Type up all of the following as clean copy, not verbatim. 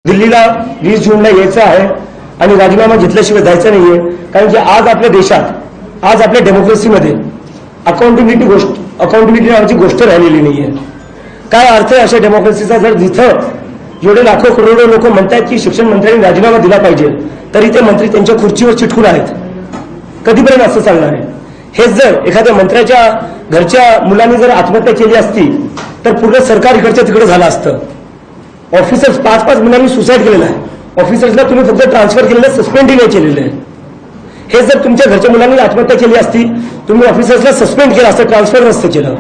दिल्लीला 20 जूनला यायचं आहे आणि राजीनामा घेतल्याशिवाय जायचं नाहीये. कारण की आज आपल्या देशात, आज आपल्या डेमोक्रेसीमध्ये अकाउंटेबिलिटी नावाची गोष्ट राहिलेली नाहीये. काय अर्थ आहे अशा डेमोक्रेसीचा जर जिथं एवढे लाखो करोडो लोक म्हणतात की शिक्षण मंत्र्यांनी राजीनामा दिला पाहिजे, तरी ते मंत्री त्यांच्या खुर्चीवर चिटकून आहेत. कधीपर्यंत असं चालणार आहे? हेच जर एखाद्या मंत्र्याच्या घरच्या मुलांनी जर आत्महत्या केली असती तर पूर्ण सरकार इकडच्या तिकडे झालं असतं. ऑफिसर्स 5-5 मुलांनी सुसाईड केलेलं आहे. ऑफिसर्सला तुम्ही फक्त ट्रान्सफर केलेलं, सस्पेंडही नाही केलेलं आहे. हे जर तुमच्या घरच्या मुलांनी आत्महत्या केली असती, तुम्ही ऑफिसर्सला सस्पेंड केलं असतं, ट्रान्सफर नसतं केलं.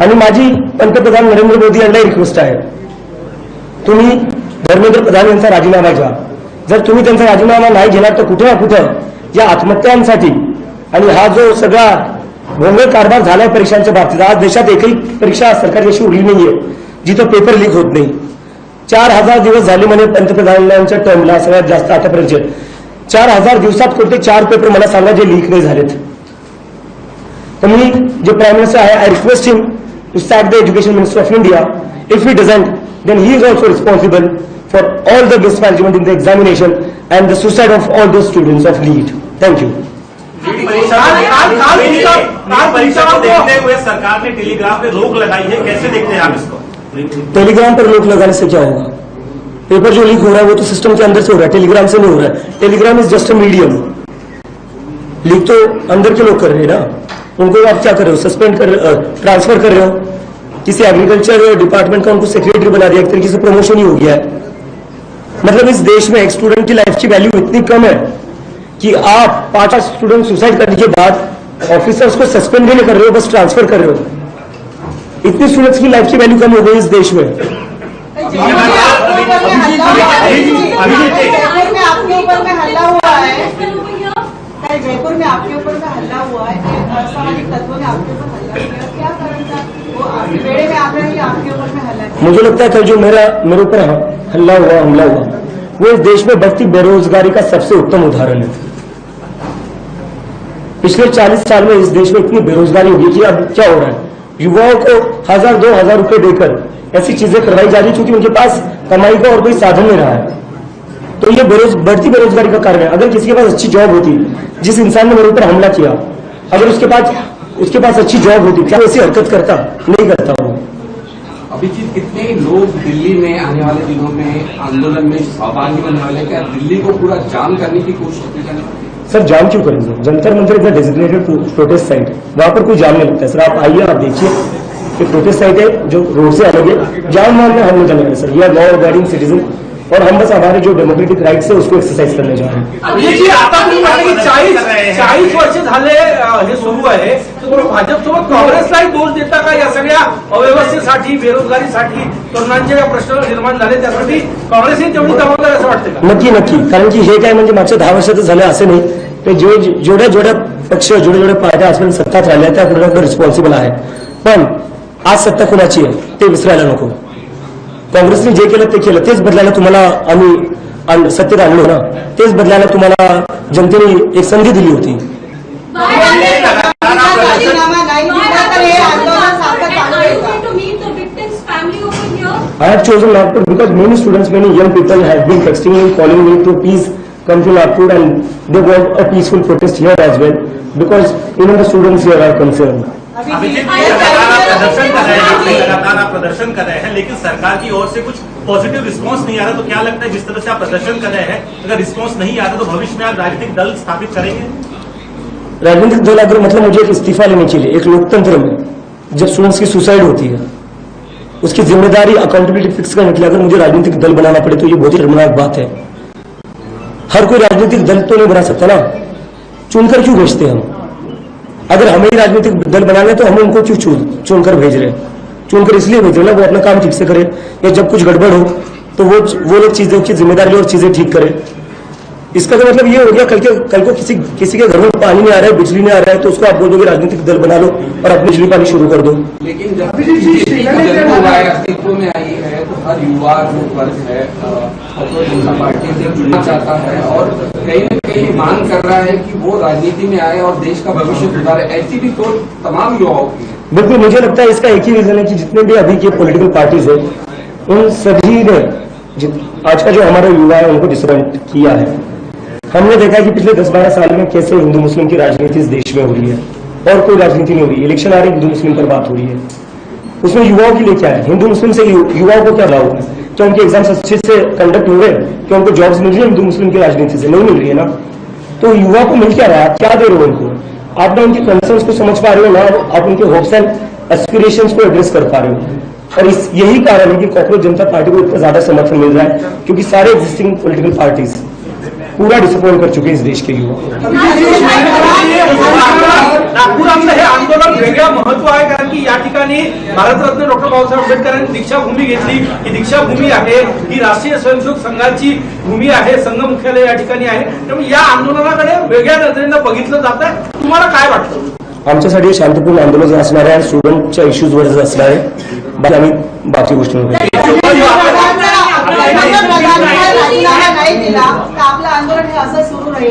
आणि माझी पंतप्रधान नरेंद्र मोदी यांना रिक्वेस्ट आहे, तुम्ही धर्मेंद्र प्रधान यांचा राजीनामा घ्या. जर तुम्ही त्यांचा राजीनामा नाही घेणार तर कुठे ना कुठं या आत्महत्यांसाठी आणि हा जो सगळा भोंगळ कारभार झालाय परीक्षांच्या बाबतीत, आज देशात एकही परीक्षा सरकारी अशी उरली नाहीये जिथं पेपर लीक होत नाही. 4000 दिवस झाले म्हणे पंतप्रधानांच्या टर्मला, सगळ्यात जास्त आतापर्यंत 4000 दिवसात कोणते 4 पेपर मला सांगा जे लीक नाही झालेत. तर मी जे प्राईम मिनिस्टर आहे, I request him to sack the education minister of India. If he doesn't, then he is also responsible for all the mismanagement in the examination and the suicide of all those students of NEET. Thank you. परीक्षा को देखते हुए सरकार ने Telegram पे रोक लगाई है, कैसे देखते हैं आप इसको? टेलीग्राम पर रोक लगाने से क्या होगा? पेपर जो लीक हो रहा है वो तो सिस्टम के अंदर से हो रहा है, टेलीग्राम से नहीं हो रहा है. Telegram is just a medium. Leak तो अंदर के लोग कर रहे हैं ना, उनको आप क्या कर रहे हो? सस्पेंड कर, ट्रांसफर कर रहे हो. किसी एग्रीकल्चर डिपार्टमेंट का उनको सेक्रेटरी बना दिया, एक तरीके से प्रमोशन ही हो गया है. मतलब इस देश में एक स्टूडेंट की लाइफ की वैल्यू इतनी कम है कि आप 5 स्टूडेंट सुसाइड करने के बाद ऑफिसर्स को सस्पेंड भी नहीं कर रहे हो, बस ट्रांसफर कर रहे हो. इतनी स्टूडेंट्स की लाइफ की वैल्यू कम हो गई इस देश में. जयपुर में आपके ऊपर में हल्ला हुआ है, असामाजिक तत्वों ने आपके ऊपर हल्ला किया, क्या कारण था? वो आपके बेड़े में आप रहे हैं, आपके ऊपर में हल्ला किया. मुझे लगता है कल जो मेरे ऊपर हमला हुआ वो इस देश में बढ़ती बेरोजगारी का सबसे उत्तम उदाहरण है. पिछले 40 साल में इस देश में इतनी बेरोजगारी होगी कि अब क्या हो रहा है, युवाओं को 1000-2000 रुपए देकर ऐसी चीजें करवाई जा रही क्योंकि उनके पास कमाई का और कोई साधन नहीं रहा है. तो ये बढ़ती बेरोजगारी का कारण है. अगर किसी के पास अच्छी जॉब होती, जिस इंसान ने मेरे ऊपर हमला किया, अगर उसके पास अच्छी जॉब होती, क्या ऐसी हरकत करता? नहीं करता वो. अभिजीत, कितने लोग दिल्ली में आने वाले दिनों में आंदोलन में सहभागी बनने वाले, क्या दिल्ली को पूरा जाम करने की कोशिश की जाने वाली? सर जाम क्यों करेंगे? Jantar Mantar is designated protest site, वहां पर कोई जाम नहीं लगता है. सर आप आइए, आप देखिए कि प्रोटेस्ट साइट है जो रोड से अलग है. जाम मानने हम नहीं चलेंगे sir. We are law abiding citizen और हम बस हमारे जो डेमोक्रेटिक राइट्स है उसको एक्सरसाइज करने जा रहे हैं. 40 वर्ष झाले हे सुरू आहे, तर भाजपसोबत काँग्रेसलाही दोष देता का या सगळ्या अव्यवस्थेसाठी, बेरोजगारीसाठी, तरुणांचे ज्या प्रश्न निर्माण झाले त्यासाठी काँग्रेसही तेवढी जबाबदार असं वाटतं का? नक्की. कारण की हे काय म्हणजे मागच्या 10 वर्षाचं झालं असं नाही. ते जेवढ्या पक्ष, जेवढ्या पार्ट्या आजपर्यंत सत्तात राहिल्या त्या कुणाला रिस्पॉन्सिबल आहे. पण आज सत्ता कुणाची आहे ते विसरायला नको. काँग्रेसने जे केलं ते केलं, तेच बदलायला तुम्हाला आम्ही सत्तेत आणलो ना, तेच बदलायला तुम्हाला जनतेने एक संधी दिली होती. I have chosen Nagpur because many students, many young people have been texting me, calling me to please come to Nagpur and they want a peaceful protest here as well because even the students here are concerned. Abhijit, लगातार आप प्रदर्शन कर रहे हैं, लेकिन सरकार की ओर से कुछ पॉजिटिव रिस्पांस नहीं आ रहा, तो क्या लगता है जिस तरह से आप प्रदर्शन कर रहे हैं, अगर रिस्पांस नहीं आ रहा तो भविष्य में आप राजनीतिक दल स्थापित करेंगे? राजनीतिक दल अगर मतलब मुझे एक इस्तीफा लेने के लिए, एक लोकतंत्र में जब स्टूडेंट्स की सुसाइड होती है उसकी जिम्मेदारी, अकाउंटेबिलिटी फिक्स करने के लिए अगर मुझे राजनीतिक दल बनाना पड़े तो ये बहुत ही शर्मनाक बात है. हर कोई राजनीतिक दल तो नहीं बना सकता ना. चुनकर क्यों भेजते हम? अगर हमें ही राजनीतिक दल बनाना है तो हम उनको क्यों चुनकर भेज रहे हैं? चुनकर इसलिए भेज रहे हैं ना वो अपना काम ठीक से करे, या जब कुछ गड़बड़ हो तो वो लोग चीजों की जिम्मेदारी और चीजें ठीक करें. इसका तो मतलब ये हो गया कल को किसी के घर में पानी नहीं आ रहा है, बिजली नहीं आ रहा है तो उसको आप बोलोगे राजनीतिक दल बना लो और अपनी बिजली पानी शुरू कर दो. लेकिन जब अस्तित्व में आई है तो हर युवा जो वर्ग है भारतीय जनता पार्टी से जुड़ना चाहता है और कहीं न कहीं मांग कर रहा है कि वो राजनीति में आए और देश का भविष्य सुधारे. ऐसी भी सोच तमाम युवाओं की है. बिल्कुल, मुझे लगता है इसका एक ही रीजन है कि जितने भी अभी के पॉलिटिकल पार्टीज है उन सभी ने आज का जो हमारा युवा है उनको डिसअपॉइंट किया है। हमने देखा है कि पिछले 10-12 साल में कैसे हिंदू मुस्लिम की राजनीति इस देश में हो रही है और कोई राजनीति नहीं हो रही। इलेक्शन आ रही है, हिंदू मुस्लिम पर बात हो रही है, उसमें युवाओं के लिए क्या है? हिंदू मुस्लिम से युवाओं को क्या लाभ है? क्या उनके एग्जाम्स अच्छे से कंडक्ट हो रहे हैं? क्या उनको जॉब्स मिल रही है? हिंदू मुस्लिम की राजनीति से नहीं मिल रही है ना। तो युवा को मिल क्या रहा है? आप क्या दे रहे हो उनको? आप ना उनके कंसर्न्स को समझ पा रहे हो, ना आप उनके होप्स एंड एस्पिरेशंस को एड्रेस कर पा रहे हो। और यही कारण है कि कॉकरोच जनता पार्टी को इतना ज्यादा समर्थन मिल रहा है, क्योंकि सारे एग्जिस्टिंग पॉलिटिकल पार्टीज पूरा डिसअपॉइंट कर चुके हैं इस देश के युवा। नागपुरातलं हे आंदोलन वेगळं महत्व आहे, कारण की या ठिकाणी भारतरत्न डॉक्टर बाबासाहेब आंबेडकरांनी दीक्षाभूमी घेतली. ही दीक्षाभूमी आहे, ही राष्ट्रीय स्वयंसेवक संघाची भूमी आहे, संघ मुख्यालय या ठिकाणी आहे. त्यामुळे या आंदोलनाकडे वेगळ्या नजरेनं बघितलं जात आहे. तुम्हाला काय वाटतं? आमच्यासाठी शांतपूर्ण आंदोलन असणार आहे, स्टुडंटच्या इश्यूजवर असणार आहे. आम्ही बाकी गोष्टींवर राजीनामा नाही दिला तर आपलं आंदोलन हे असं सुरू राहील.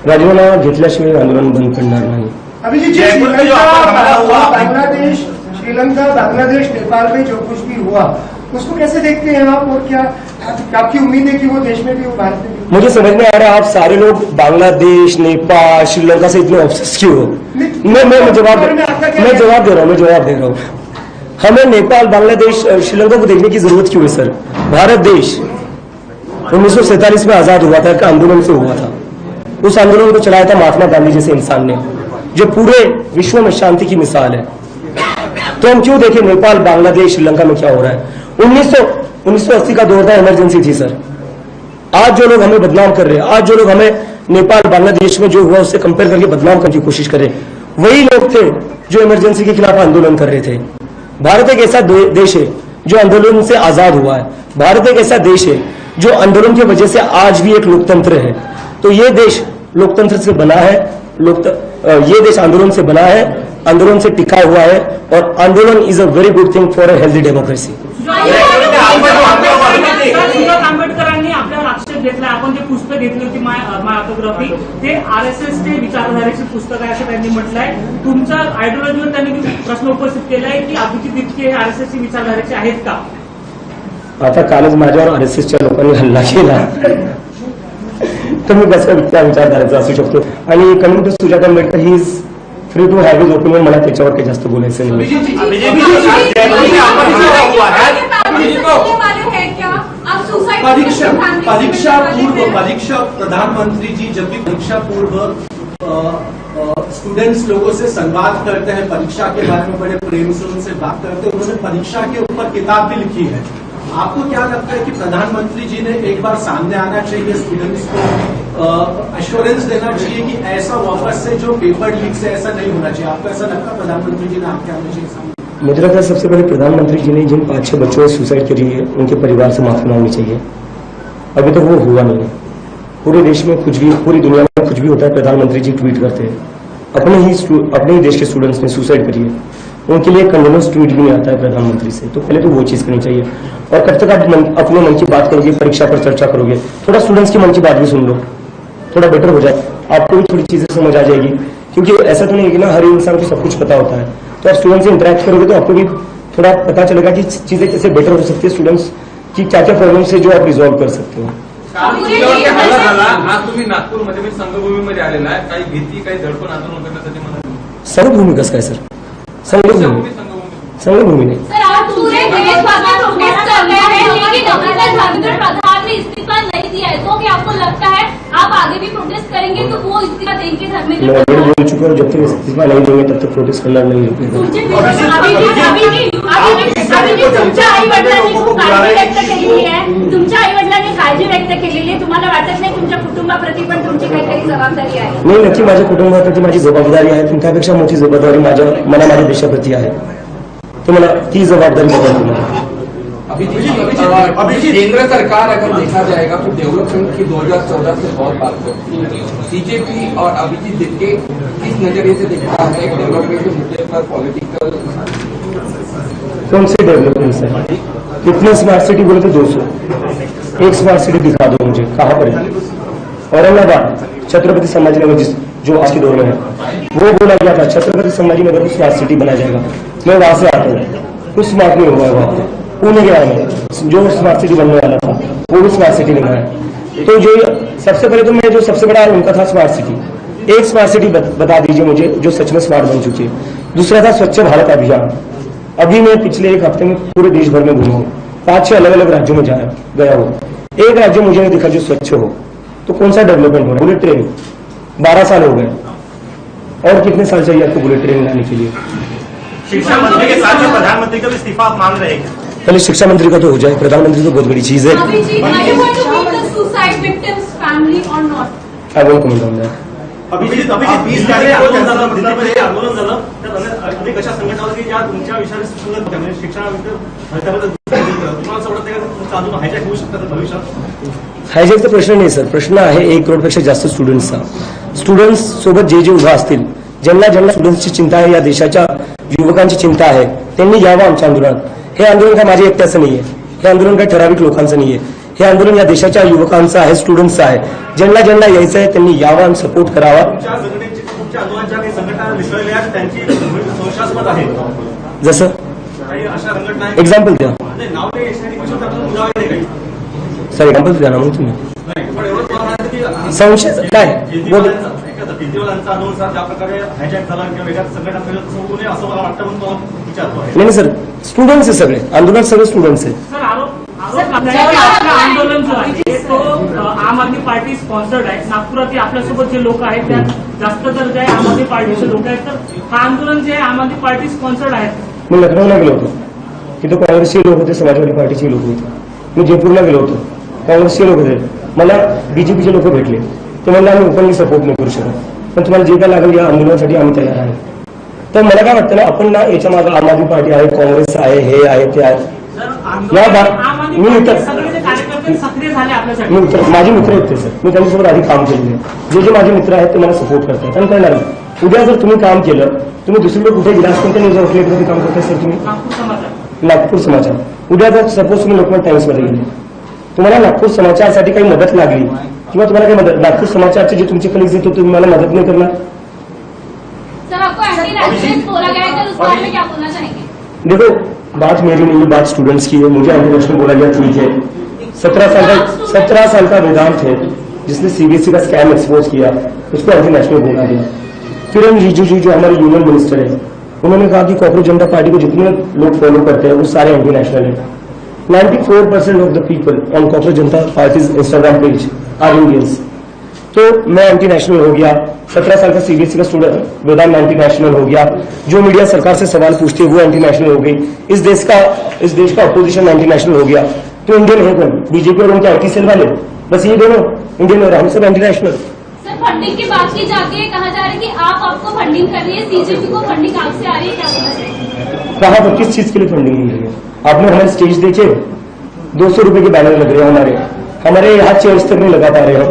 राजीनामा घेतल्याशिवाय आंदोलन बंद करणार नाही. अभिजीत जी, श्रीलंका बांग्लादेश नेपाल में जो कुछ भी हुआ उसको कैसे देखते हैं आप, और क्या आपकी उम्मीद है कि वो देश में भी, वो भारत में भी? मुझे समझ में आ रहा है आप सारे लोग बांग्लादेश, नेपाल, श्रीलंका से इतने ऑब्सेस क्यों हो? मैं जवाब दे रहा हूँ। हमें नेपाल, बांग्लादेश, श्रीलंका को देखने की जरूरत क्यों है सर? भारत देश 1947 में आजाद हुआ था, आंदोलन से हुआ था। उस आंदोलन को चलाया था महात्मा गांधी जैसे इंसान ने, जो पूरे विश्व में शांति की मिसाल है। तो हम क्यों देखें नेपाल, बांग्लादेश, श्रीलंका में क्या हो रहा है? 1980 का दौर था, इमरजेंसी थी सर। आज जो लोग हमें बदनाम कर रहे हैं, आज जो लोग हमें नेपाल, बांग्लादेश में जो हुआ उससे कंपेयर करके बदनाम करने की कोशिश कर रहे हैं, वही लोग थे जो इमरजेंसी के खिलाफ आंदोलन कर रहे थे। भारत एक ऐसा देश है जो आंदोलन से आजाद हुआ है। भारत एक ऐसा देश है जो आंदोलन की वजह से आज भी एक लोकतंत्र है। तो ये देश लोकतंत्र से बना है, ये देश आंदोलन से बना है, आंदोलन से टिका हुआ है, और आंदोलन is a very good thing for a healthy democracy. आंबेडकरांनी आपल्यावर आक्षेप घेतला, आपण जे पुस्तक घेतली होती माय ऑटोग्राफी, ते आरएसएसचे विचारधारेचे पुस्तक आहे असं त्यांनी म्हटलंय. तुमच्या आयडिओलॉजीवर त्यांनी प्रश्न उपस्थित केलाय की अभिजित तितके हे आरएसएसचे विचारधारेचे आहेत का? आता कालच माझ्यावर आरएसएसच्या लोकांनी हल्ला केला, तर मी कसं त्या विचारधारेचा असू शकतो? आणि coming to Sujata Ambedkar, he is free to have his opinion. मला त्याच्यावर काही जास्त बोलायचं नाही. परीक्षा प्रधानमंत्री जी जब भी परीक्षा पूर्व स्टूडेंट्स लोगों से संवाद करते हैं, परीक्षा के बारे में बड़े प्रेम से उनसे बात करते हैं, उन्होंने परीक्षा के ऊपर किताब भी लिखी है. आपको क्या लगता है कि प्रधानमंत्री जी ने एक बार सामने आना चाहिए, स्टूडेंट्स को एश्योरेंस देना चाहिए कि ऐसा वापस से जो पेपर लीक से ऐसा नहीं होना चाहिए? आपको ऐसा लगता है प्रधानमंत्री जी ने आपके आना चाहिए सामने? मुझे लगता है सबसे पहले प्रधानमंत्री जी ने जिन 5-6 बच्चों ने सुसाइड करी है उनके परिवार से माफी मांगनी चाहिए. अभी तक वो हुआ नहीं है. पूरे देश में कुछ भी, पूरी दुनिया में कुछ भी होता है, प्रधानमंत्री जी ट्वीट करते हैं. अपने ही देश के स्टूडेंट्स ने सुसाइड करी है, उनके लिए कंडोलेंस ट्वीट भी नहीं आता है प्रधानमंत्री से. तो पहले तो वो चीज करनी चाहिए. और कब तक आप अपने मन की बात करोगे, परीक्षा पर चर्चा करोगे? थोड़ा स्टूडेंट्स की मन की बात भी सुन लो, थोड़ा बेटर हो जाए, आपको भी थोड़ी चीजें समझ आ जाएगी. क्योंकि ऐसा तो नहीं है कि ना हर इंसान को सब कुछ पता होता है. तो आप स्टूडेंट से इंटरेक्ट करोगे तो आपको भी थोड़ा पता चलेगा कि चीजें कैसे बेटर हो सकती है, स्टूडेंट्स की क्या क्या प्रॉब्लम से जो आप रिझॉल्व कर सकते हो. आज तुम्ही नागपूरमध्ये संघभूमीमध्ये आलेला आहे, काही भीती, काही धडपण आंदोलन करण्यासाठी मला संघभूमी कसं काय सर? संघभूमी नाही. प्रधान ने इस्तीफा नहीं दिया है, तो क्या आपको लगता है आप आगे भी प्रोटेस्ट करेंगे तो वो इस्तीफा देंगे धर्मेंद्र? मैं ऑलरेडी बोल चुका हूँ, जब तक इस्तीफा नहीं देंगे तब तक प्रोटेस्ट करना नहीं रुकेगा. तुमच्या आई वडिलांनी खूप काळजी व्यक्त केलेली आहे, तुमच्या आई वडिलांनी काळजी व्यक्त केलेली आहे. तुम्हाला वाटत नाही तुमच्या कुटुंबाप्रती पण तुमची काहीतरी जबाबदारी आहे? नाही, नक्की माझ्या कुटुंबाप्रती माझी जबाबदारी आहे, पण त्यापेक्षा मोठी जबाबदारी माझ्या देशाप्रती आहे. तो मला ती जबाबदारी बघायची मला. अभिजीत, केंद्र सरकार अगर देखा जाएगा तो डेवलपमेंट की 2014 से बहुत बात करती है. बीजेपी और अभिजीत दिक्के किस नजरिए से देखता है डेवलपमेंट के मुद्दे पर पॉलिटिकल? कौन सी डेवलपमेंट है? कितने स्मार्ट सिटी बोले थे? 200. एक स्मार्ट सिटी दिखा दो मुझे, कहाँ पर है? औरंगाबाद, छत्रपति संभाजीनगर, जो आज के दौर में है, वो बोला गया था छत्रपति संभाजीनगर को स्मार्ट सिटी बनाया जाएगा. मैं वहां से आता हूँ, कुछ स्मार्ट नहीं हुआ है वहां पर. पुणे गया मैं, जो स्मार्ट सिटी बनने वाला था वो भी स्मार्ट सिटी बना है। तो जो सबसे पहले तो मैं जो सबसे बड़ा उनका था स्मार्ट सिटी, एक स्मार्ट सिटी बता दीजिए मुझे जो सच में स्मार्ट बन चुकी है। दूसरा था स्वच्छ भारत अभियान। अभी मैं पिछले एक हफ्ते में पूरे देश भर में घूमा हूँ, 5-6 अलग अलग राज्यों में गया हूँ, एक राज्य मुझे नहीं दिखा जो स्वच्छ हो। तो कौन सा डेवलपमेंट हो रहा है? बुलेट ट्रेन 12 साल हो गए, और कितने साल चाहिए आपको बुलेट ट्रेन लाने के लिए? शिक्षा मंत्री के साथ में प्रधानमंत्री का भी इस्तीफा आप मांग रहे हैं? पहले शिक्षा मंत्री का तो हो जाए, प्रधानमंत्री तो बहुत बड़ी चीज है। Abhijit, are you going to meet the suicide victims' family or not? I won't comment on that. Abhijit 20 तारीख को दिल्लीमध्ये आंदोलन झालं, तर अनेक अशा संघटना होत्या की ज्या तुमच्या विषयावर सुरुवात होत्या, म्हणजे शिक्षणाबद्दल तुम्हाला असं वाटतं का तुमचं अजून हायजॅक होऊ शकतं भविष्यात? हायजॅकचा प्रश्न नाही सर, प्रश्न आहे 1 करोडपेक्षा जास्त स्टुडंट्सचा। स्टुडंट्स सोबत जे उभा असतील, ज्यांना स्टुडंट्सची चिंता आहे, या देशाच्या युवकांची चिंता आहे, त्यांनी यावं आमच्या आंदोलनात। हे आंदोलन काय माझ्या एकट्याचं नाहीये, हे आंदोलन काय ठराविक लोकांचं नाहीये, हे आंदोलन या देशाच्या युवकांचं आहे, स्टुडंट्सचं आहे। ज्यांना यायचं आहे त्यांनी यावं आणि सपोर्ट करावा। तुमच्या आंदोलनाच्या काही संघटना विसरल्या आहेत, त्यांची संशयास्पद आहे, जसं काही अशा संघटना आहेत, एक्झाम्पल द्या नाव नाही यशस्वी करू शकतात, पुरावे नाही काही सर, एक्झाम्पल द्या ना मग तुम्ही। नाही, पण एवढंच मला म्हणायचं की संशय काय बोल, केजरीवालांचा आंदोलन ज्या प्रकारे हायजॅक झाला किंवा वेगळ्या संघटना तसं होऊ नये असं मला वाटतं, म्हणून तो विचारतो आहे। नाही सर, स्टुडंट्स आहे सगळे, आंदोलनात सगळे स्टुडंट्स आहे। सर आरोप लागला आहे की आपलं आंदोलन जो आहे तो आम आदमी पार्टी स्पॉन्सर्ड आहे। नागपुरात आपल्यासोबत जे लोक आहेत त्यात जास्त तर जे आम आदमी पार्टीचे लोक आहेत, तर हा आंदोलन जे आहे आम आदमी पार्टी स्पॉन्सर्ड आहे। मी लखनौला गेलो होतो, तिथं काँग्रेसचे लोक होते, समाजवादी पार्टीचे लोक होते। मी जयपूरला गेलो होतो, काँग्रेसचे लोक होते, मला बीजेपीचे लोक भेटले, ते म्हणले आम्ही ओपनली सपोर्ट नाही करू शकत, पण तुम्हाला जे काय लागेल या आंदोलनासाठी आम्ही तयार आहे। तर मला काय वाटतं ना, आपण ना याच्या मागे आम आदमी पार्टी आहे, काँग्रेस आहे, हे आहे, ते आहे। माझे मित्र आहेत ते सर, मी त्यांच्यासोबत आधी काम केलेलं आहे। जे माझे मित्र आहेत ते मला सपोर्ट करतात आणि करणार। उद्या जर तुम्ही काम केलं, तुम्ही दुसरीकडे कुठे गेला कोणत्या न्यूज आउटलेटमध्ये काम करताय सर तुम्ही? नागपूर समाचार। उद्या जर सपोज तुम्ही लोकमत टाइम्समध्ये गेले, तुम्हाला नागपूर समाचारसाठी काही मदत लागली किंवा तुम्हाला काही मदत, नागपूर समाचारचे जे तुमचे कलिग्स येतो तुम्ही मला मदत नाही करणार? सर, आपको एंटी नेशनलिस्ट बोला गया है, तो उस बारे में क्या बोलना चाहेंगे? देखो, बात मेरी नहीं, बात स्टूडेंट्स की है। मुझे इंटरनेशनल बोला गया, ठीक है। 17 साल का वेदांत है जिसने सीबीएसई का स्कैम एक्सपोज किया, उसको इंटरनेशनल बोला गया। किरण रिजिजू जो हमारे यूनियन मिनिस्टर है, उन्होंने कहा कि कॉकरोच जनता पार्टी को जितने लोग फॉलो करते हैं वो सारे इंटरनेशनल है। 94% of the people on cockroach Janata party's Instagram page are Indians. तो मैं एंटी नेशनल हो गया, 17 साल का सीबीएसई का स्टूडेंट वेदांत एंटी नेशनल हो गया, जो मीडिया सरकार से सवाल पूछती है वो एंटी नेशनल हो गई, इस देश का अपोजिशन एंटी नेशनल हो गया। तो इंडियन है कौन? बीजेपी और उनके आईटी सेल वाले, बस ये दोनों इंडियन और हम सब एंटी नेशनल। सर, फंडिंग की बात की जाती है, कहा जा रहा है कि आपको फंडिंग कर रही है, सीजेपी को फंडिंग आपसे आ रही है, क्या बोलना चाहिए? कहा पर किस चीज के लिए फंडिंग मिल रही है? आपने हमारे स्टेज देखे, 200 रुपए के बैनर लग रहे हैं, हमारे यहाँ चेयर्स तक नहीं लगा पा रहे हो,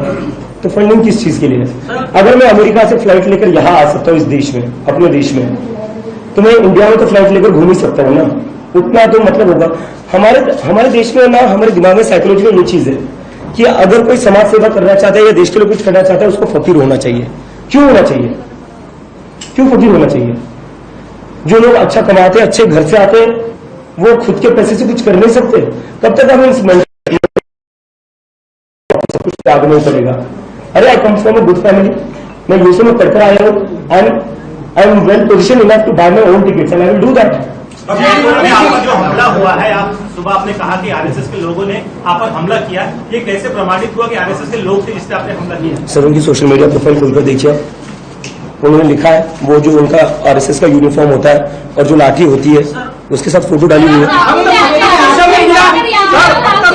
तो फंडिंग किस चीज के लिए है? अगर मैं अमेरिका से फ्लाइट लेकर यहाँ आ सकता हूँ इस देश में, अपने देश में, तो मैं इंडिया में तो फ्लाइट लेकर घूम ही सकता हूँ ना, उतना तो मतलब होगा। हमारे देश में ना, हमारे दिमाग में साइकोलॉजी में ये चीज है कि अगर कोई समाज सेवा करना चाहता है या देश के लिए कुछ करना चाहता है, उसको फकीर होना चाहिए। क्यों होना चाहिए? क्यों फकीर होना चाहिए? जो लोग अच्छा कमाते हैं, अच्छे घर से आते हैं, वो खुद के पैसे से कुछ कर नहीं सकते, तब तक हम इस कुछ त्याग नहीं पड़ेगा। अरे I come from a good family, मैं यूएसए में पढ़कर आया हूँ, I am well position enough to buy my own tickets and I will do that. आपका जो हमला हुआ है, आप सुबह आपने कहा कि आरएसएस के लोगों ने आप पर हमला किया, ये कैसे प्रमाणित हुआ कि आरएसएस के लोग थे जिससे आपने हमला किया? सर, उनकी सोशल मीडिया प्रोफाइल खोलकर देखिए, उन्होंने लिखा है, वो जो उनका आरएसएस का यूनिफॉर्म होता है और जो लाठी होती है उसके साथ फोटो डाली हुई है।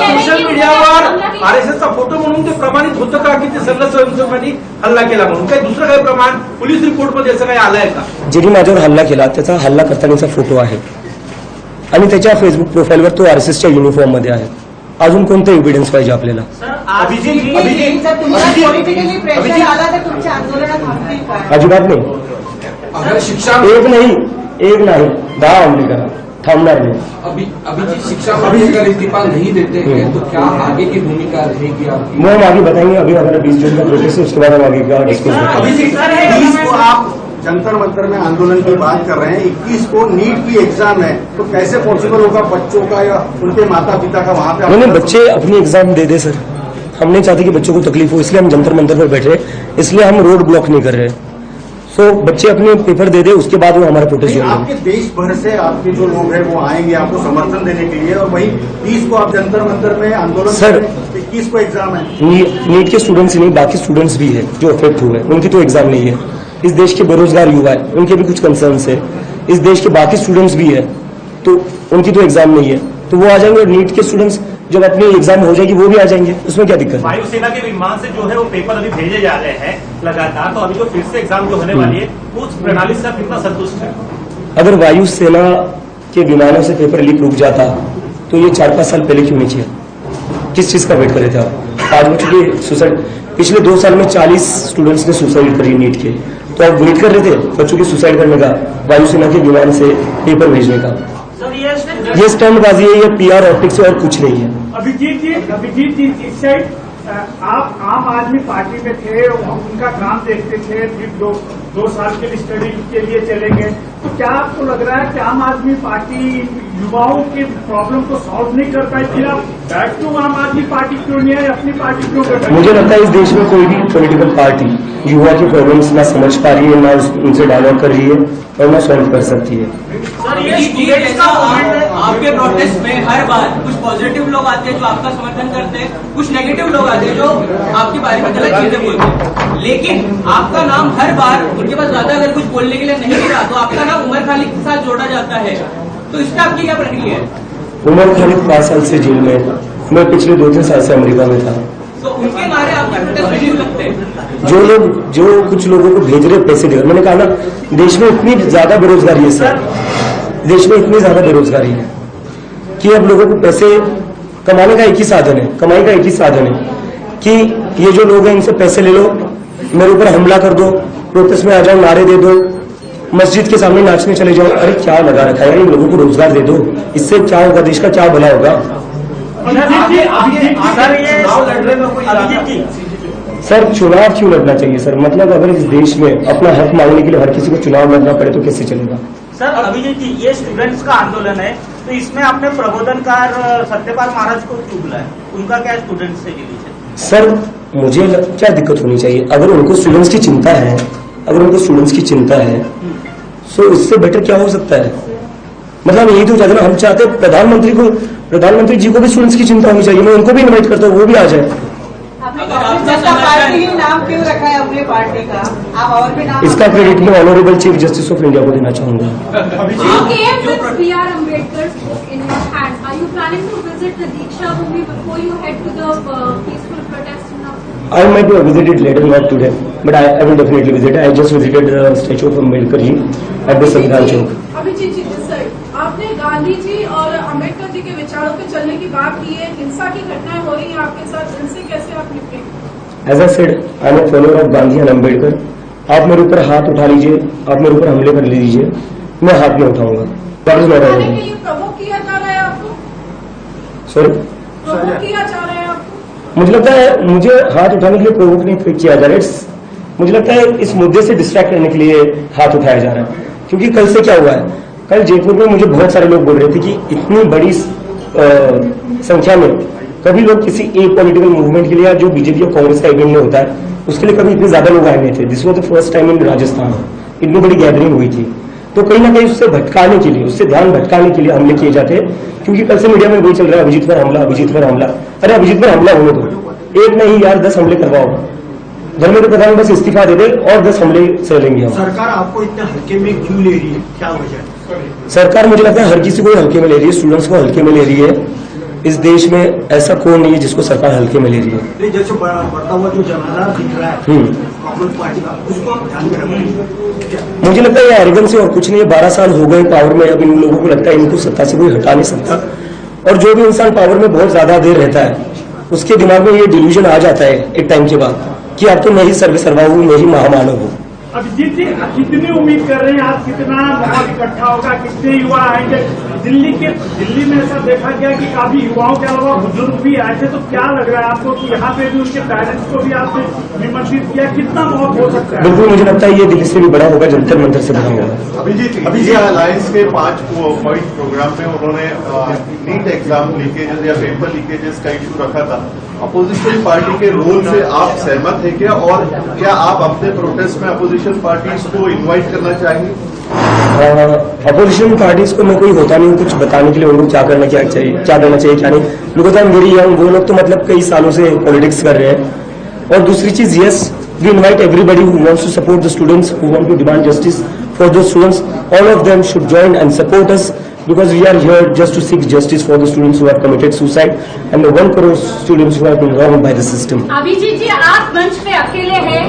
सोशल मीडियावर आरएसएसचा फोटो म्हणून ते प्रमाणित होतं का की ते सगळं स्वयंसेवकांनी हल्ला केला म्हणून? काही दुसरं काही प्रमाण पोलीस रिपोर्टमध्ये असं काही आलंय का? ज्यांनी माझ्यावर हल्ला केला त्याचा हल्ला करतानाचा फोटो आहे आणि त्याच्या फेसबुक प्रोफाईलवर तो आरएसएसच्या युनिफॉर्म मध्ये आहे। अजून कोणतं एव्हिडन्स पाहिजे आपल्याला? जर तुम्हाला पॉलिटिकली प्रेशर आला तर तुमच्या आंदोलनात थांबतील का? अजिबात नाही। अगर शिक्षा एक नहीं 10 हमले करा, थांबणार नहीं। अभिजीत, शिक्षा मंत्री अगर इस्तीफा नहीं देते हैं तो क्या आगे की भूमिका रहेगी आपकी? वो हम आगे बताएंगे, अभी हमारा 20 जून का प्रोटेस्ट है, उसके बाद हम आगे का डिस्कस करेंगे। अभिजीत, 20 को आप जंतर मंतर में आंदोलन की बात कर रहे हैं, 21 को नीट की एग्जाम है, तो कैसे पॉसिबल होगा बच्चों का या उनके माता पिता का वहां पे? नहीं, बच्चे अपनी एग्जाम दे दे सर, हम नहीं चाहते कि बच्चों को तकलीफ हो, इसलिए हम जंतर मंतर पर बैठ रहे हैं, इसलिए हम रोड ब्लॉक नहीं कर रहे। तो बच्चे अपने पेपर दे दे, उसके बाद वो हमारा प्रोटेस्ट नहीं, करेंगे। आपके देश भर से आपके जो लोग हैं वो आएंगे आपको समर्थन देने के लिए, और वही 30 को आप जंतर मंतर में आंदोलन सर, 21 को एग्जाम है। नीट के स्टूडेंट्स ही नहीं, बाकी स्टूडेंट्स भी है जो अफेक्ट हुए, उनकी तो एग्जाम नहीं है। इस देश के बेरोजगार युवा है, उनके भी कुछ कंसर्न्स है। इस देश के बाकी स्टूडेंट्स भी है, तो उनकी तो एग्जाम नहीं है, तो वो आ जाएंगे। और नीट के स्टूडेंट्स जब अपनी एग्जाम हो जाएगी वो भी आ जाएंगे, उसमें क्या दिक्कत है? वायुसेना के विमान से जो है वो पेपर अभी भेजे जा रहे हैं लगातार, तो अभी जो फिर से एग्जाम जो होने वाली है उस प्रणाली से आप कितना संतुष्ट है? अगर वायुसेना के विमानों से पेपर लीक रुक जाता तो ये 4-5 साल पहले क्यों नहीं किया? किस चीज का वेट कर रहे थे आप? 5 बच्चों की सुसाइड, पिछले 2 साल में 40 स्टूडेंट्स ने सुसाइड करी नीट के, तो आप वेट कर रहे थे बच्चों की सुसाइड करने का, वायुसेना के विमान से पेपर भेजने का? ये स्टंटबाजी है, ये PR ऑप्टिक्स है और कुछ नहीं है। अभिजीत जी इस साइड आप आम आदमी पार्टी में थे, उनका काम देखते थे, फिर दो साल के लिए स्टडी के लिए चले गए, तो क्या आपको लग रहा है कि आम आदमी पार्टी युवाओं के प्रॉब्लम को सॉल्व नहीं कर पाई? फिर आप बैक टू आम आदमी पार्टी क्यों नहीं है, अपनी पार्टी क्यों कर? मुझे लगता है इस देश में कोई भी पॉलिटिकल पार्टी युवा के प्रॉब्लम्स ना समझ पा रही है, ना उनसे डायलॉग कर रही है और ना सॉल्व कर सकती है। आपके प्रोटेस्ट में हर बार कुछ पॉजिटिव लोग आते हैं जो आपका समर्थन करते हैं, कुछ नेगेटिव लोग आते हैं जो आपके बारे में गलत चीजें बोलते हैं, लेकिन आपका नाम हर बार उनके पास ज्यादा अगर कुछ बोलने के लिए नहीं मिला तो आपका नाम उमर खालिद के साथ जोड़ा जाता है, तो इसका आपकी क्या प्रतिक्रिया है? उमर खालिद 5 साल से जेल में, मैं पिछले 2-3 साल से अमेरिका में था। तो उनके नारे आपके प्रोटेस्ट में क्यों लगते हैं? जो कुछ लोगों को भेज रहे पैसे देकर, मैंने कहा ना देश में इतनी ज्यादा बेरोजगारी है सर, देश में इतनी ज्यादा बेरोजगारी है कि अब लोगों को पैसे कमाने का एक ही साधन है, कमाई का एक ही साधन है कि ये जो लोग हैं इनसे पैसे ले लो, मेरे ऊपर हमला कर दो, प्रोटेस्ट में आ जाओ, नारे दे दो, मस्जिद के सामने नाचने चले जाओ। अरे क्या लगा रखा है, इन लोगों को रोजगार दे दो, इससे क्या होगा, देश का क्या भला होगा? सर चुनाव क्यों लड़ना चाहिए सर? मतलब अगर इस देश में अपना हक मांगने के लिए हर किसी को चुनाव लड़ना पड़े तो कैसे चलेगा? सर अभिजीत जी, ये स्टूडेंट्स का आंदोलन है, तो इसमें आपने प्रबोधनकार सत्यपाल महाराज को क्यों बुलाया? उनका क्या स्टूडेंट्स से रिलेशन? सर मुझे क्या दिक्कत होनी चाहिए? अगर उनको स्टूडेंट्स की चिंता है, अगर उनको स्टूडेंट्स की चिंता है तो इससे बेटर क्या हो सकता है? मतलब यही तो चाहते ना, हम चाहते प्रधानमंत्री जी को भी स्टूडेंट्स की चिंता होनी चाहिए। मैं उनको भी इन्वाइट करता हूँ, वो भी आ जाए। जनता पार्टी ही नाम क्यों रखा है अपनी पार्टी का? आप और भी नाम? इसका क्रेडिट मैं honourable chief justice of India को देना चाहूंगा। I might have visited later, not today, but I will definitely visit. I just visited the statue of Ambedkar ji at the Samvidhan Chowk. Abhijit जी, आपने गांधी जी और अम्बेडकर जी के विचारों पे चलने की बात की है, हिंसा की घटनाएं हो रही हैं आपके साथ, इनसे कैसे आप निपटेंगे? As I said, I am a follower of Gandhi and Ambedkar. आप मेरे ऊपर हाथ उठा लीजिए, आप मेरे ऊपर हमले कर लीजिए, मैं हाथ नहीं उठाऊंगा। के लिए प्रवोक किया जा रहा है आपको? सॉरी, प्रवोक किया जा रहा है आपको? मुझे लगता है मुझे हाथ उठाने के लिए प्रोवोक नहीं किया जा रहा है, मुझे लगता है इस मुद्दे से डिस्ट्रैक्ट करने के लिए हाथ उठाया जा रहा है। क्योंकि कल से क्या हुआ है, कल जयपुर में मुझे बहुत सारे लोग बोल रहे थे कि इतनी बड़ी संख्या में कभी लोग किसी एक पॉलिटिकल मूवमेंट के लिए, जो बीजेपी और कांग्रेस का इवेंट में होता है उसके लिए कभी इतने ज्यादा लोग आए नहीं थे। This was the first time in Rajasthan, इतनी बड़ी गैदरिंग हुई थी। तो कहीं ना कहीं उससे भटकाने के लिए, उससे ध्यान भटकाने के लिए हमले किए जाते हैं। क्योंकि कल से मीडिया में वही चल रहा है, अभिजीत पर हमला, अभिजीत पर हमला। अरे अभिजीत पर हमला होने दो, एक नहीं यार 10 हमले करवाओ, धर्मेंद्र प्रधान बस इस्तीफा दे दे और 10 हमले चलेंगे हम। सरकार आपको इतने हल्के में क्यों ले रही है, क्या वजह है? सरकार मुझे लगता है हर किसी को हल्के में ले रही है, स्टूडेंट्स को हल्के में ले रही है। इस देश में ऐसा कौन नहीं है जिसको सरकार हल्के में ले रही है। जैसे बढ़ता हुआ जो जनाधार दिख रहा है कांग्रेस पार्टी का, उसको आप ध्यान में रखें। मुझे लगता है ये एरोगेंस से और कुछ नहीं है। 12 साल हो गए पावर में, अब इन लोगों को लगता है इनको सत्ता से कोई हटा नहीं सकता। और जो भी इंसान पावर में बहुत ज्यादा देर रहता है उसके दिमाग में ये डिल्यूजन आ जाता है एक टाइम के बाद कि अब तो मैं ही सर्वे सर्वा हूँ, मैं ही महामानव हूँ। अभिजीत जी कितनी उम्मीद कर रहे हैं आप, कितना माहौल इकट्ठा होगा, कितने युवा आएंगे? दिल्ली में ऐसा देखा गया कि काफी युवाओं के अलावा बुजुर्ग भी आए थे, तो क्या लग रहा है आपको कि यहाँ पे भी उनके पेरेंट्स को भी आपने निमंत्रित किया, कितना माहौल हो सकता है? बिल्कुल, मुझे लगता है ये दिल्ली से भी बड़ा होगा, जंतर मंतर से बड़ा होगा। अभिजीत अलायंस के 5 पॉइंट प्रोग्राम में उन्होंने नीट एग्जाम लीकेजेस या पेपर लीकेजेस का इशू रखा था। अपोजिशन पार्टी के रोल से आप सहमत हैं क्या, और क्या आप अपने प्रोटेस्ट में अपोजिशन पार्टीज को इनवाइट करना चाहेंगे? अपोजिशन पार्टीज को मैं कोई होता नहीं कुछ बताने के लिए उनको क्या करना क्या चाहिए, क्या करना चाहिए क्या नहीं। Because I am very young, वो लोग तो मतलब कई सालों से पॉलिटिक्स कर रहे हैं। और दूसरी चीज, yes we invite everybody who wants to support the students, who want to demand justice for the students, all of them should join and support us, because we are here just to seek justice for the students who have committed suicide and the 1 crore students who have been wronged by the system. Abhijeet ji, आप मंच पे अकेले हैं,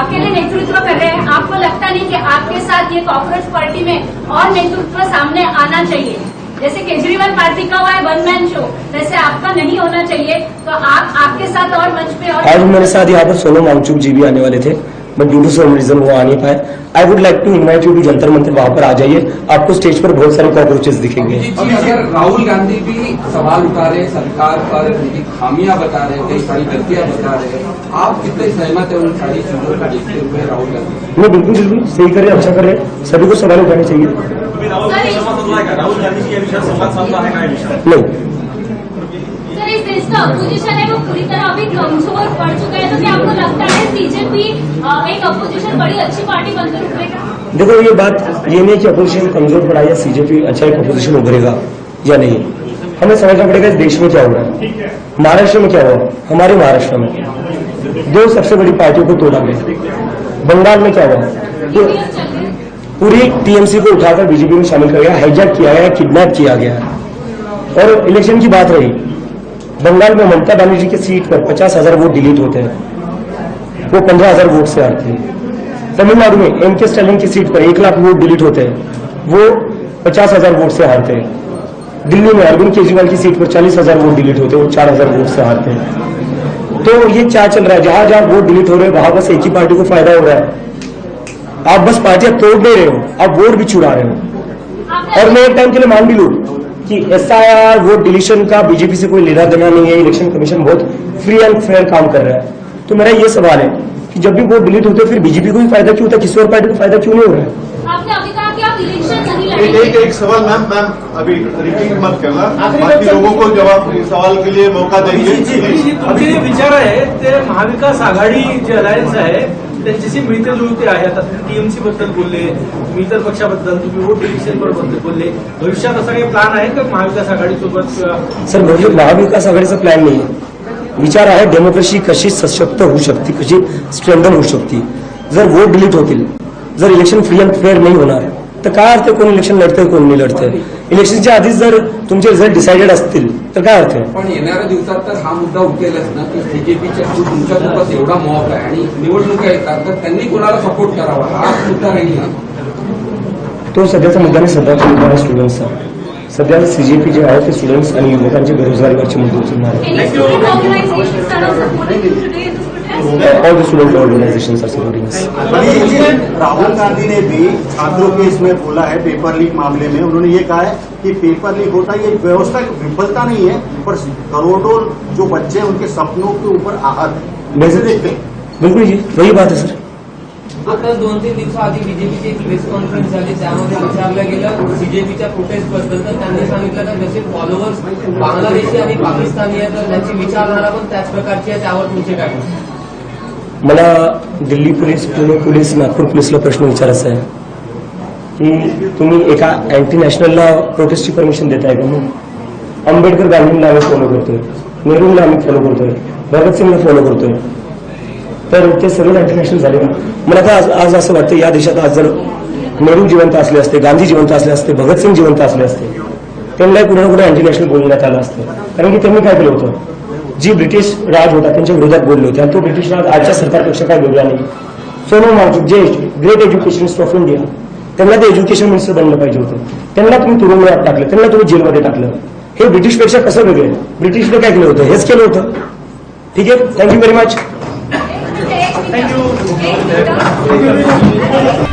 अकेले नेतृत्व कर रहे हैं, आपको लगता नहीं कि आपके साथ ये कॉकरोच पार्टी में और नेतृत्व सामने आना चाहिए? जैसे केजरीवाल पार्टी का हुआ है 1 मैन शो, वैसे आपका नहीं होना चाहिए, तो आपके साथ और मंच पे और आज मेरे साथ यहाँ पर सोनम वांगचुक जी भी आने वाले थे, but due to some reason वो आ नहीं पाए। I would like to invite you to Jantar Mantar, वहां पर आ जाइए, आपको स्टेज पर बहुत सारे कॉकरोचेस दिखेंगे। अगर राहुल गांधी भी सवाल उठा रहे सरकार पर, उनकी खामियां बता रहे, कई सारी गलतियां बता रहे, आप कितने सहमत है उन सारी चीजों को देखते हुए? राहुल गांधी मैं बिल्कुल सही करे, अच्छा करे, सभी को सवाल उठाने चाहिए। राहुल गांधी जी या विषयावर संवाद साधला आहे का? नहीं, सर, इस देश का अपोजिशन है वो पूरी तरह अभी कमजोर पड़ चुका है, तो क्या आपको लगता है बीजेपी एक अपोजिशन बड़ी अच्छी पार्टी बनकर उभरेगा? देखो ये बात ये नहीं कि अपोजिशन कमजोर पड़ा या सीजेपी अच्छा एक अपोजिशन उभरेगा या नहीं, हमें समझना पड़ेगा इस देश में क्या हो रहा है। महाराष्ट्र में क्या हुआ, हमारे महाराष्ट्र में 2 सबसे बड़ी पार्टियों को तोड़ा गया। बंगाल में क्या हुआ, तो पूरी टीएमसी को उठाकर बीजेपी में शामिल कर गया, हाईजैक किया गया, किडनैप किया गया। और इलेक्शन की बात रही, बंगाल में ममता बनर्जी की सीट पर 50,000 वोट डिलीट होते हैं, वो 15,000 वोट से हारते हैं। तमिलनाडु में एम के स्टालिन की सीट पर 1 लाख वोट डिलीट होते हैं, वो 50,000 वोट से हारते हैं। दिल्ली में अरविंद केजरीवाल की सीट पर 40,000 वोट डिलीट होते हैं, वो 4,000 वोट से हारते हैं। तो ये क्या चल रहा है, जहां जहां वोट डिलीट हो रहे हैं वहां बस एक ही पार्टी को फायदा हो रहा है। आप बस पार्टियां तोड़ नहीं रहे हो, आप वोट भी चुरा रहे हो। और मैं एक टाइम के लिए मान भी लूं कि एसआईआर वोट डिलीशन का बीजेपी से कोई लेना देना नहीं है, इलेक्शन कमीशन बहुत फ्री एंड फेयर काम कर रहा है। तो मेरा ये सवाल है कि जब भी वोट डिलीट होते हैं फिर बीजेपी को भी फायदा क्यों होता है, किसी और पार्टी को फायदा क्यों नहीं हो रहा है? आपने अभी कहा कि आप इलेक्शन नहीं लड़ेंगे। एक सवाल मैम अभी रिपीट मत करना, बाकी लोगों को जवाब सवाल के लिए मौका देंगे। अभी जे विचार आहे ते महाविकास आघाडी जे अलायन्स आहे त्यांच्याशी मिळते जुळते आहे. आता टीएमसी बद्दल बोलले, तुम्ही इतर पक्षाबद्दल, तुम्ही वोट डिलिशन बद्दल बोलले. भविष्यात असा काही प्लॅन आहे का महाविकास आघाडीसोबत? सर महाविकास आघाडीचा प्लॅन नाही आहे. विचार आहे डेमोक्रेसी कशी सशक्त होऊ शकते, कशी स्ट्रेंथन होऊ शकते. जर वोट डिलीट होतील, जर इलेक्शन फ्री अँड फेअर नाही होणार तर काय अर्थ, कोण इलेक्शन लढतंय कोण नाही लढतंय. इलेक्शनच्या आधीच जर तुमचे रिझल्ट डिसाइडेड असतील तर काय अर्थ आहे. पण येणाऱ्या दिवसात तर हा मुद्दा उठेलच ना की बीजेपीच्या तुमच्यासोबत एवढा मॉब आहे आणि निवडणुका येतात तर त्यांनी कोणाला सपोर्ट करावा हा मुद्दा राहील ना. तो सध्याचा मुद्दा नाही, सध्याचा मुद्दा आहे स्टुडंट्सचा. सध्या सीजेपी जे आहे ते स्टुडंट्स आणि युवकांचे बेरोजगारीवरचे मुद्दे उचलणार All the student organizations are supporting us. Rahul Gandhi ने भी छात्रों के इसमें बोला है पेपर लीक मामले में. उन्होंने ये कहा है कि पेपर लीक होता है, ये व्यवस्था की विफलता नहीं है, पर करोड़ों जो बच्चे हैं उनके सपनों के ऊपर आहत है. वैसे देखते हैं. बिल्कुल जी, वही बात है सर. आता 2-3 दिवसाआधी बीजेपीची एक प्रेस कॉन्फरन्स झाली, त्यामध्ये विचारलं गेलं बीजेपीच्या प्रोटेस्ट बद्दल. तर त्यांनी सांगितलं की जसे फॉलोअर्स बांगलादेशी आणि पाकिस्तानी आहेत तर त्यांची विचारधारा पण त्याच प्रकारची आहे. त्यावर तुमचे काय मत? मला दिल्ली पोलीस, पुणे पोलीस, नागपूर पोलीसला प्रश्न विचारायचा आहे की तुम्ही एका अँटी नॅशनलला प्रोटेस्टची परमिशन देताय का. मग आंबेडकर गांधींना आम्ही फॉलो करतोय, नेहरूला आम्ही फॉलो करतोय, भगतसिंगला फॉलो करतोय, तर ते सगळे अँटी नॅशनल झाले का. मला तर आज असं वाटतं या देशात आज जर नेहरू जिवंत असले असते, गांधी जिवंत असले असते, भगतसिंग जिवंत असले असते, त्यांना कुठे ना कुठे अँटी नॅशनल बोलण्यात आलं असतं. कारण की त्यांनी काय केलं होतं, जी ब्रिटिश राज होता त्यांच्या विरोधात बोलले होते आणि तो ब्रिटिश राज आजच्या सरकारपेक्षा काय वेगळा नाही. सोनम वांगचुक जे ग्रेट एज्युकेशनिस्ट ऑफ इंडिया, त्यांना ते एज्युकेशन मिनिस्टर बनलं पाहिजे होतं. त्यांना तुम्ही तुरुंगात टाकलं, त्यांना तुम्ही जेलमध्ये टाकलं. हे ब्रिटिशपेक्षा कसं वेगळं आहे. ब्रिटिशने काय केलं होतं, हेच केलं होतं. ठीक आहे, thank you very much. Thank you एक मिनट